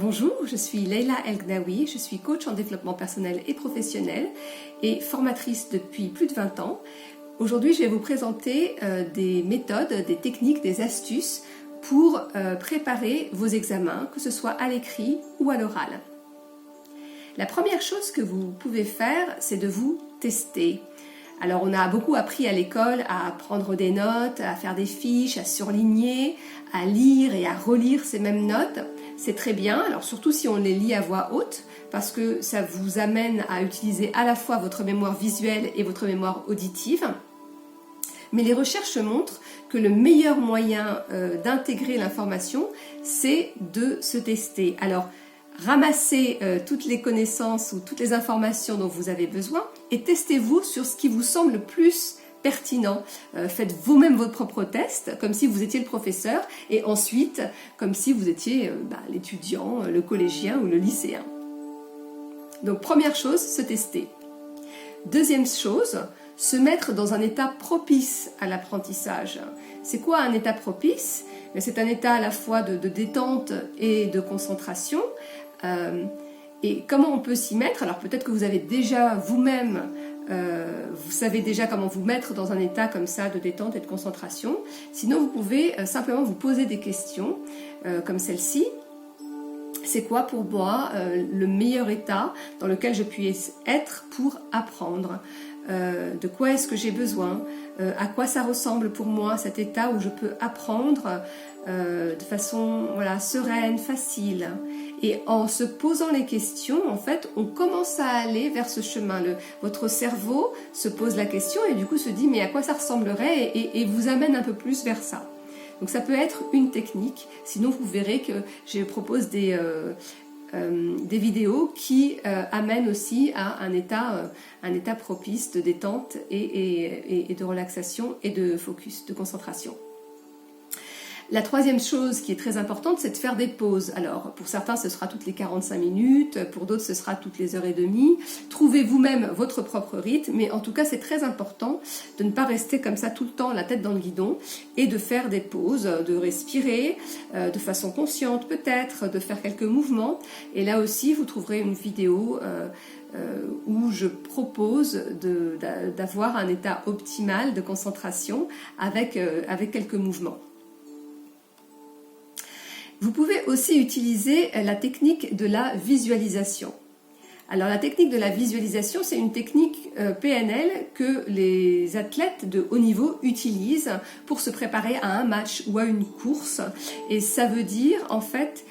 Bonjour, je suis Leila El-Gnaoui, je suis coach en développement personnel et professionnel et formatrice depuis plus de 20 ans. Aujourd'hui, je vais vous présenter des méthodes, des techniques, des astuces pour préparer vos examens, que ce soit à l'écrit ou à l'oral. La première chose que vous pouvez faire, c'est de vous tester. Alors on a beaucoup appris à l'école à prendre des notes, à faire des fiches, à surligner, à lire et à relire ces mêmes notes. C'est très bien, alors surtout si on les lit à voix haute, parce que ça vous amène à utiliser à la fois votre mémoire visuelle et votre mémoire auditive. Mais les recherches montrent que le meilleur moyen d'intégrer l'information, c'est de se tester. Alors, ramassez toutes les connaissances ou toutes les informations dont vous avez besoin et testez-vous sur ce qui vous semble le plus pertinent. Faites vous-même votre propre test, comme si vous étiez le professeur, et ensuite, comme si vous étiez l'étudiant, le collégien ou le lycéen. Donc, première chose, se tester. Deuxième chose, se mettre dans un état propice à l'apprentissage. C'est quoi un état propice? C'est un état à la fois de détente et de concentration. Et comment on peut s'y mettre? Alors peut-être que vous avez déjà vous-même, vous savez déjà comment vous mettre dans un état comme ça de détente et de concentration. Sinon vous pouvez simplement vous poser des questions comme celle-ci. C'est quoi pour moi le meilleur état dans lequel je puisse être pour apprendre? De quoi est-ce que j'ai besoin? À quoi ça ressemble pour moi cet état où je peux apprendre de façon sereine, facile? Et en se posant les questions, en fait, on commence à aller vers ce chemin. Votre cerveau se pose la question et du coup se dit mais à quoi ça ressemblerait et vous amène un peu plus vers ça. Donc ça peut être une technique. Sinon vous verrez que je propose des vidéos qui amènent aussi à un état propice de détente et de relaxation et de focus, de concentration. La troisième chose qui est très importante, c'est de faire des pauses. Alors, pour certains, ce sera toutes les 45 minutes, pour d'autres, ce sera toutes les heures et demie. Trouvez vous-même votre propre rythme, mais en tout cas, c'est très important de ne pas rester comme ça tout le temps, la tête dans le guidon, et de faire des pauses, de respirer de façon consciente peut-être, de faire quelques mouvements. Et là aussi, vous trouverez une vidéo où je propose d'avoir un état optimal de concentration avec quelques mouvements. Vous pouvez aussi utiliser la technique de la visualisation. Alors la technique de la visualisation, c'est une technique PNL que les athlètes de haut niveau utilisent pour se préparer à un match ou à une course. Et ça veut dire en fait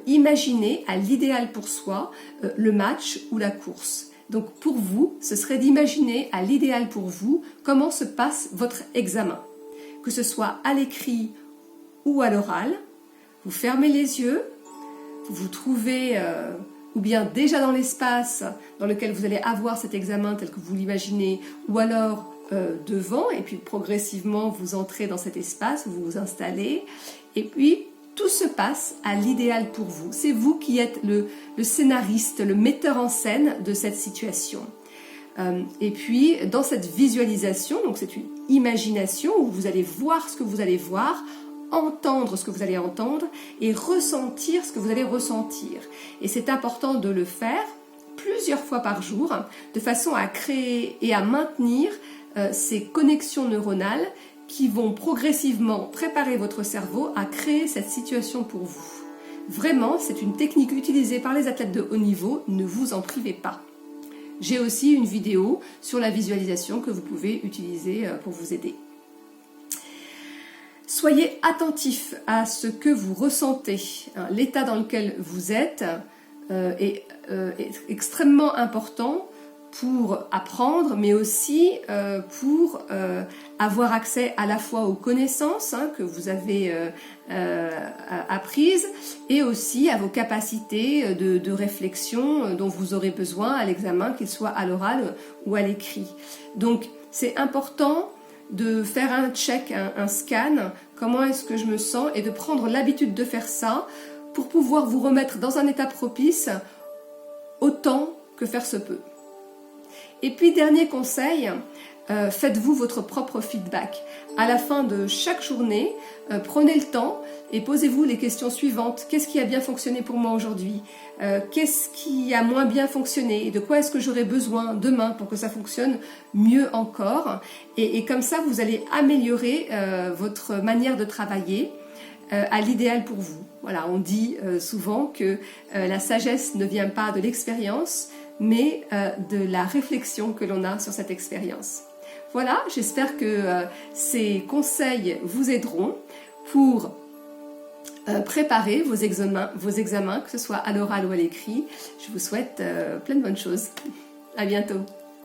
imaginer à l'idéal pour soi le match ou la course. Donc pour vous, ce serait d'imaginer à l'idéal pour vous comment se passe votre examen. Que ce soit à l'écrit ou à l'oral. Vous fermez les yeux, vous vous trouvez ou bien déjà dans l'espace dans lequel vous allez avoir cet examen tel que vous l'imaginez, ou alors devant, et puis progressivement vous entrez dans cet espace, vous vous installez, et puis tout se passe à l'idéal pour vous. C'est vous qui êtes le scénariste, le metteur en scène de cette situation. Et puis dans cette visualisation, donc c'est une imagination où vous allez voir ce que vous allez voir, entendre ce que vous allez entendre et ressentir ce que vous allez ressentir. Et c'est important de le faire plusieurs fois par jour de façon à créer et à maintenir ces connexions neuronales qui vont progressivement préparer votre cerveau à créer cette situation pour vous. Vraiment, c'est une technique utilisée par les athlètes de haut niveau, ne vous en privez pas. J'ai aussi une vidéo sur la visualisation que vous pouvez utiliser pour vous aider. Soyez attentif à ce que vous ressentez. L'état dans lequel vous êtes est extrêmement important pour apprendre, mais aussi pour avoir accès à la fois aux connaissances que vous avez apprises et aussi à vos capacités de réflexion dont vous aurez besoin à l'examen, qu'il soit à l'oral ou à l'écrit. Donc c'est important de faire un check, un scan, comment est-ce que je me sens, et de prendre l'habitude de faire ça pour pouvoir vous remettre dans un état propice autant que faire se peut. Et puis dernier conseil, faites-vous votre propre feedback. À la fin de chaque journée, prenez le temps et posez-vous les questions suivantes. Qu'est-ce qui a bien fonctionné pour moi aujourd'hui? Qu'est-ce qui a moins bien fonctionné? Et de quoi est-ce que j'aurai besoin demain pour que ça fonctionne mieux encore? Et comme ça, vous allez améliorer votre manière de travailler à l'idéal pour vous. Voilà, on dit souvent que la sagesse ne vient pas de l'expérience, mais de la réflexion que l'on a sur cette expérience. Voilà, j'espère que ces conseils vous aideront pour préparer vos examens, que ce soit à l'oral ou à l'écrit. Je vous souhaite plein de bonnes choses. À bientôt.